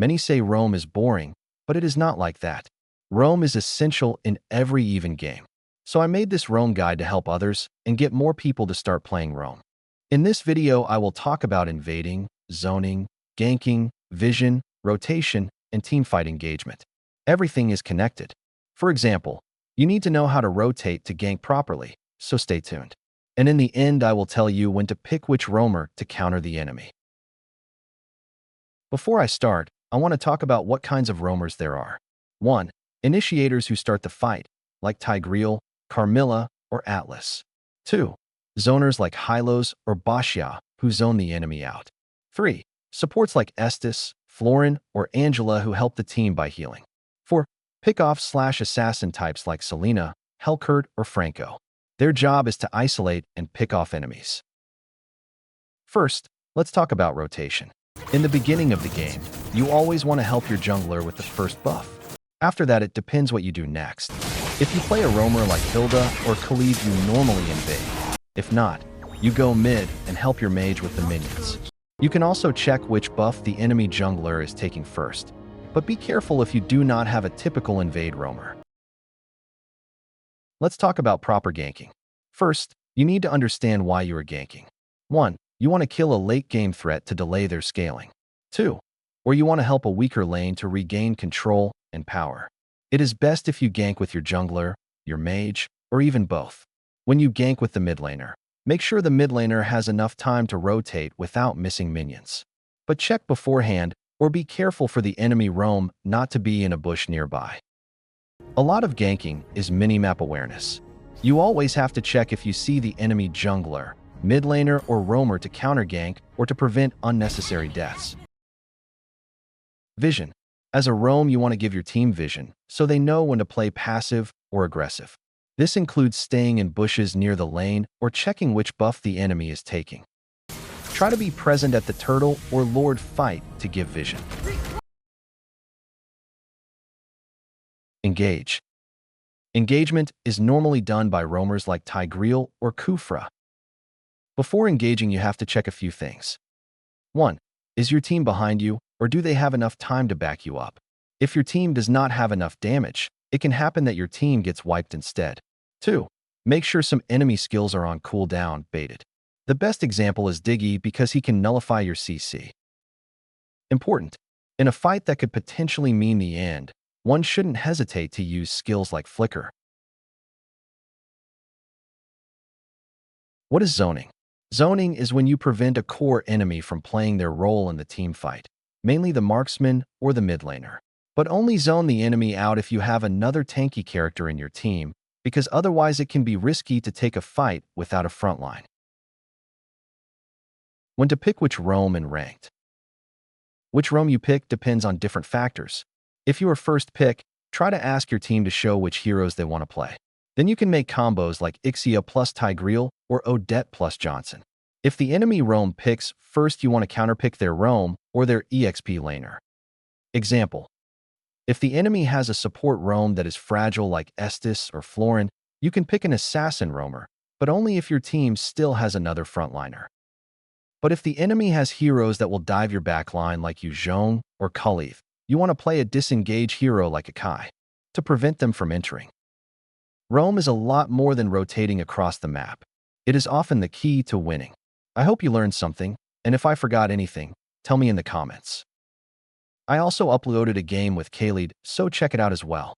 Many say roam is boring, but it is not like that. Roam is essential in every even game. So I made this roam guide to help others and get more people to start playing roam. In this video, I will talk about invading, zoning, ganking, vision, rotation, and teamfight engagement. Everything is connected. For example, you need to know how to rotate to gank properly, so stay tuned. And in the end, I will tell you when to pick which roamer to counter the enemy. Before I start, I want to talk about what kinds of roamers there are. 1. Initiators who start the fight, like Tigreal, Carmilla, or Atlas. 2. Zoners like Hylos or Bashia, who zone the enemy out. 3. Supports like Estes, Florin, or Angela who help the team by healing. 4. Pick-off/assassin types like Selena, Helkert, or Franco. Their job is to isolate and pick off enemies. First, let's talk about rotation. In the beginning of the game, you always want to help your jungler with the first buff. After that, it depends what you do next. If you play a roamer like Hilda or Khalid, you normally invade. If not, you go mid and help your mage with the minions. You can also check which buff the enemy jungler is taking first, but be careful if you do not have a typical invade roamer. Let's talk about proper ganking. First, you need to understand why you are ganking. 1. You want to kill a late-game threat to delay their scaling. 2. Or you want to help a weaker lane to regain control and power. It is best if you gank with your jungler, your mage, or even both. When you gank with the mid laner, make sure the mid laner has enough time to rotate without missing minions. But check beforehand or be careful for the enemy roam not to be in a bush nearby. A lot of ganking is minimap awareness. You always have to check if you see the enemy jungler, mid laner, or roamer to counter gank or to prevent unnecessary deaths. Vision. As a roam, you want to give your team vision so they know when to play passive or aggressive. This includes staying in bushes near the lane or checking which buff the enemy is taking. Try to be present at the turtle or lord fight to give vision. Engage. Engagement is normally done by roamers like Tigreal or Kufra. Before engaging, you have to check a few things. 1. Is your team behind you, or do they have enough time to back you up? If your team does not have enough damage, it can happen that your team gets wiped instead. 2. Make sure some enemy skills are on cooldown, baited. The best example is Diggy because he can nullify your CC. Important. In a fight that could potentially mean the end, one shouldn't hesitate to use skills like Flicker. What is zoning? Zoning is when you prevent a core enemy from playing their role in the team fight, mainly the marksman or the mid laner. But only zone the enemy out if you have another tanky character in your team, because otherwise it can be risky to take a fight without a frontline. When to pick which roam in ranked. Which roam you pick depends on different factors. If you are first pick, try to ask your team to show which heroes they want to play. Then you can make combos like Ixia plus Tigreal or Odette plus Johnson. If the enemy roam picks, first you want to counterpick their roam or their EXP laner. Example. If the enemy has a support roam that is fragile like Estes or Florin, you can pick an assassin roamer, but only if your team still has another frontliner. But if the enemy has heroes that will dive your backline like Yuzhong or Khalif, you want to play a disengage hero like Akai to prevent them from entering. Roam is a lot more than rotating across the map. It is often the key to winning. I hope you learned something, and if I forgot anything, tell me in the comments. I also uploaded a game with Khalid, so check it out as well.